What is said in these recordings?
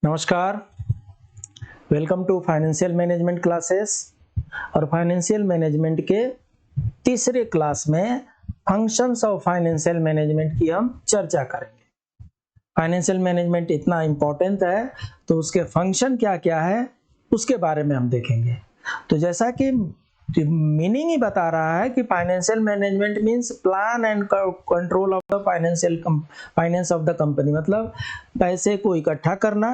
नमस्कार, welcome to financial management classes. और financial management के तीसरे क्लास में फंक्शंस ऑफ फाइनेंशियल मैनेजमेंट की हम चर्चा करेंगे। फाइनेंशियल मैनेजमेंट इतना इम्पोर्टेंट है तो उसके फंक्शन क्या क्या है उसके बारे में हम देखेंगे। तो जैसा कि मीनिंग ही बता रहा है कि financial management means plan and control of the finance of the company, मतलब पैसे को इकट्ठा करना,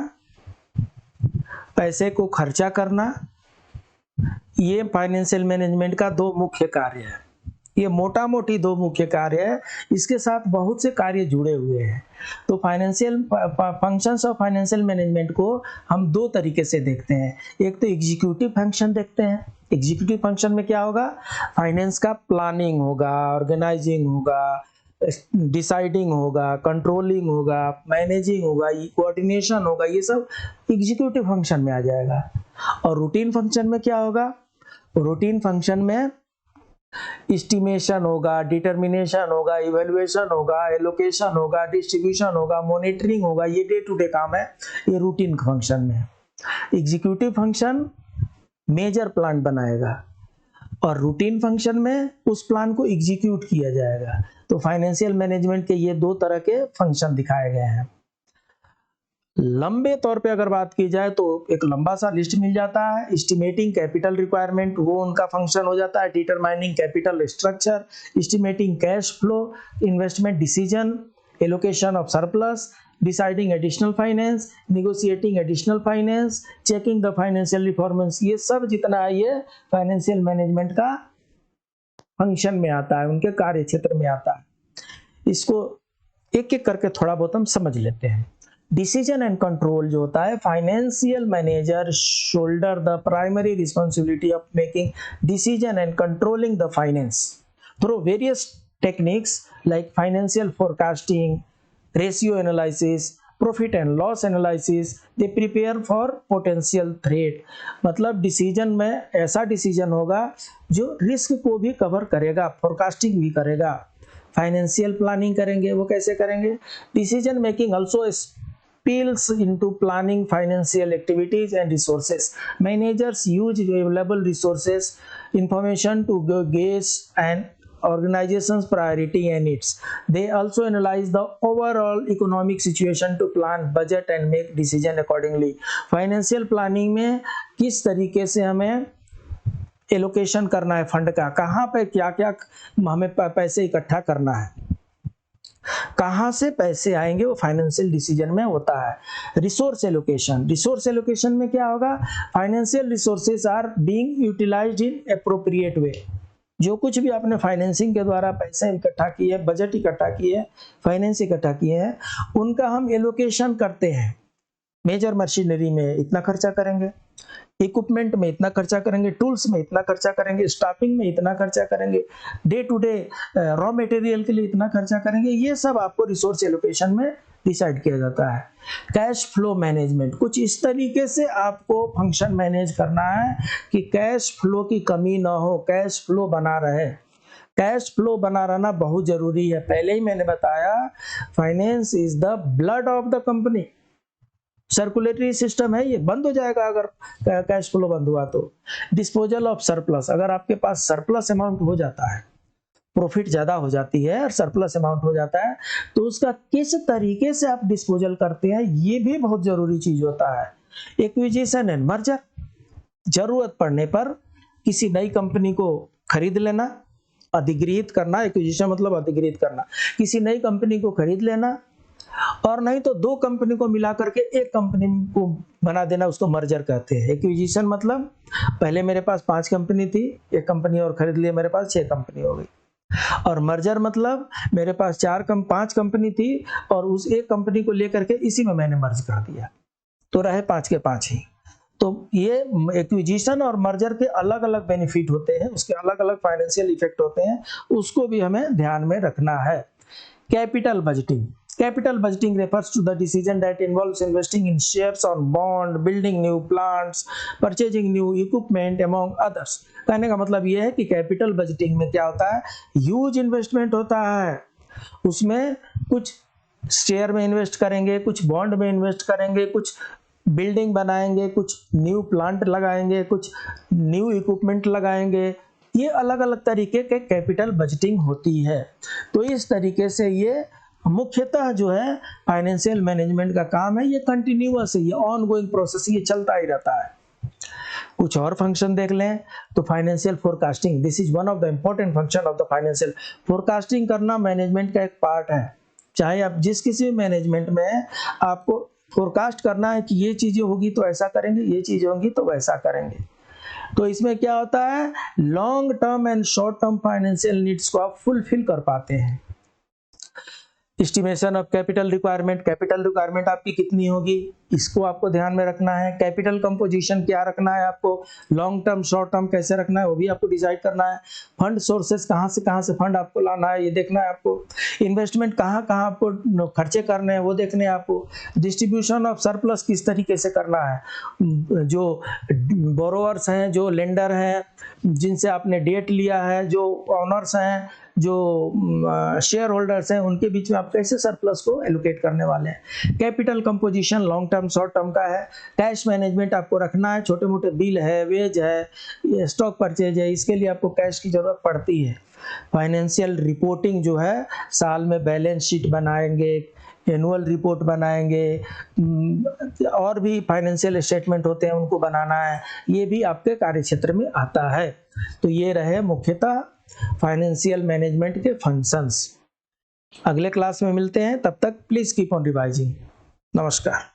पैसे को खर्चा करना। ये फाइनेंशियल मैनेजमेंट का दो मुख्य कार्य है। ये मोटा मोटी दो मुख्य कार्य है, इसके साथ बहुत से कार्य जुड़े हुए हैं। तो financial functions of financial management को हम दो तरीके से देखते हैं। एक तो एग्जीक्यूटिव फंक्शन देखते हैं। एग्जीक्यूटिव फंक्शन में क्या होगा? फाइनेंस का प्लानिंग होगा, ऑर्गेनाइजिंग होगा, डिसाइडिंग होगा, कंट्रोलिंग होगा, मैनेजिंग होगा, कोऑर्डिनेशन होगा, ये सब एग्जीक्यूटिव फंक्शन में आ जाएगा। और रूटीन फंक्शन में क्या होगा? रूटीन फंक्शन में एस्टिमेशन होगा, डिटर्मिनेशन होगा, इवैल्यूएशन होगा, एलोकेशन होगा, डिस्ट्रीब्यूशन होगा, मॉनिटरिंग होगा। ये डे टू डे काम है, ये रूटीन फंक्शन में। एग्जीक्यूटिव फंक्शन मेजर प्लान बनाएगा और रूटीन फंक्शन में उस प्लान को एग्जीक्यूट किया जाएगा। तो फाइनेंशियल मैनेजमेंट के ये दो तरह के फंक्शन दिखाए गए हैं। लंबे तौर पे अगर बात की जाए तो एक लंबा सा लिस्ट मिल जाता है। एस्टिमेटिंग कैपिटल रिक्वायरमेंट, वो उनका फंक्शन हो जाता है। Determining capital structure, estimating cash flow, investment decision, allocation of surplus, deciding additional finance, negotiating additional finance, checking the financial performance, ये सब जितना है ये फाइनेंशियल मैनेजमेंट का फंक्शन में आता है, उनके कार्य क्षेत्र में आता है। इसको एक एक करके थोड़ा बहुत हम समझ लेते हैं। डिसीजन एंड कंट्रोल जो होता है, financial manager shoulder the primary responsibility of making decision and controlling the finance through various techniques like financial forecasting, ratio analysis, profit and loss analysis. They prepare for potential threat, मतलब decision में ऐसा decision होगा जो risk को भी cover करेगा, forecasting भी करेगा, फाइनेंशियल प्लानिंग करेंगे। वो कैसे करेंगे? Decision making also spills into planning financial activities and resources. Managers use available resources information to gauge an organization's priority and needs. They also analyze the overall economic situation to plan budget and make decision accordingly. Financial planning में किस तरीके से हमें allocation करना है fund का, कहाँ पे क्या क्या हमें पैसे इकट्ठा करना है, कहां से पैसे आएंगे, वो फाइनेंशियल डिसीजन में होता है। रिसोर्स एलोकेशन, रिसोर्स एलोकेशन में क्या होगा? Financial resources are being utilized in appropriate way. जो कुछ भी आपने फाइनेंसिंग के द्वारा पैसे इकट्ठा किए, बजट इकट्ठा किए, फाइनेंस इकट्ठा किए हैं, उनका हम एलोकेशन करते हैं। मेजर मशीनरी में इतना खर्चा करेंगे, इक्विपमेंट में इतना खर्चा करेंगे, टूल्स में इतना खर्चा करेंगे, स्टाफिंग में इतना खर्चा करेंगे, day to day raw material के लिए इतना खर्चा करेंगे। ये सब आपको रिसोर्स एलोकेशन में डिसाइड किया जाता है। कैश फ्लो मैनेजमेंट, कुछ इस तरीके से आपको फंक्शन मैनेज करना है कि कैश फ्लो की कमी ना हो, कैश फ्लो बना रहे। कैश फ्लो बना रहना बहुत जरूरी है। पहले ही मैंने बताया, finance is the blood of the company. Circulatory system है, ये बंद हो जाएगा अगर कैश फ्लो बंद हुआ तो। डिस्पोजल ऑफ सरप्लस, अगर आपके पास सरप्लस अमाउंट हो जाता है, प्रॉफिट ज्यादा हो जाती है और सरप्लस अमाउंट हो जाता है, तो उसका किस तरीके से आप डिस्पोजल करते हैं, ये भी बहुत जरूरी चीज होता है। एक्विजिशन एंड मर्जर, जरूरत पड़ने पर किसी नई कंपनी को खरीद लेना, अधिग्रहित करना। एक्विजिशन मतलब अधिग्रहित करना, किसी नई कंपनी को खरीद लेना, और नहीं तो दो कंपनी को मिला करके एक कंपनी को बना देना, उसको मर्जर कहते हैं। एक्विजिशन मतलब पहले मेरे पास 5 कंपनी थी, एक कंपनी और खरीद लिया, मेरे पास 6 कंपनी हो गई। और मर्जर मतलब मेरे पास 5 कंपनी थी और उस एक कंपनी को लेकर के इसी में मैंने मर्ज कर दिया, तो रहे 5 के 5 ही। तो ये एक्विजिशन और मर्जर के अलग अलग बेनिफिट होते हैं, उसके अलग अलग फाइनेंशियल इफेक्ट होते हैं, उसको भी हमें ध्यान में रखना है। Capital budgeting, capital budgeting refers to the decision that involves investing in shares or bond, building new plants, purchasing new equipment among others। कहने का मतलब ये है कि कैपिटल बजटिंग में क्या होता है? ह्यूज इन्वेस्टमेंट होता है, उसमें कुछ शेयर में इन्वेस्ट करेंगे, कुछ बॉन्ड में इन्वेस्ट करेंगे, कुछ बिल्डिंग बनाएंगे, कुछ न्यू प्लांट लगाएंगे, कुछ न्यू इक्विपमेंट लगाएंगे। ये अलग अलग तरीके के कैपिटल बजटिंग होती है। तो इस तरीके से ये मुख्यतः जो है फाइनेंशियल मैनेजमेंट का काम है। ये कंटिन्यूअस है, ये ऑनगोइंग प्रोसेस, ये चलता ही रहता है। कुछ और फंक्शन देख लें तो financial forecasting, this is one of the important function of the financial forecasting. करना मैनेजमेंट का एक पार्ट है। चाहे आप जिस किसी भी मैनेजमेंट में आपको फोरकास्ट करना है कि ये चीजें होगी तो ऐसा करेंगे, ये चीजें होंगी तो वैसा करेंगे। तो इसमें क्या होता है, long term and short term financial needs को आप फुलफिल कर पाते हैं। एस्टिमेशन ऑफ कैपिटल रिक्वायरमेंट आपकी कितनी होगी, इसको आपको ध्यान में रखना है। कैपिटल कंपोजिशन क्या रखना है आपको, लॉन्ग टर्म शॉर्ट टर्म कैसे रखना है वो भी आपको डिसाइड करना है। फंड सोर्सेस कहाँ से फंड आपको लाना है ये देखना है आपको। इन्वेस्टमेंट कहाँ आपको खर्चे करने हैं वो देखने हैं आपको। डिस्ट्रीब्यूशन ऑफ सरप्लस किस तरीके से करना है। जो बोरोवर्स हैं, जो लेंडर हैं, जिनसे आपने डेट लिया है, जो ऑनर्स हैं, जो शेयर होल्डर्स हैं, उनके बीच में आप कैसे सरप्लस को एलोकेट करने वाले हैं। Capital composition long term short term का है। कैश मैनेजमेंट आपको रखना है, छोटे मोटे बिल है, वेज है, स्टॉक परचेज है, इसके लिए आपको कैश की जरूरत पड़ती है। फाइनेंशियल रिपोर्टिंग जो है, साल में बैलेंस शीट बनाएंगे, एनुअल रिपोर्ट बनाएंगे, और भी फाइनेंशियल स्टेटमेंट होते हैं उनको बनाना है, ये भी आपके कार्यक्षेत्र में आता है। तो ये रहे मुख्यतः फाइनेंशियल मैनेजमेंट के फंक्शंस। अगले क्लास में मिलते हैं, तब तक प्लीज कीप ऑन रिवाइजिंग। नमस्कार।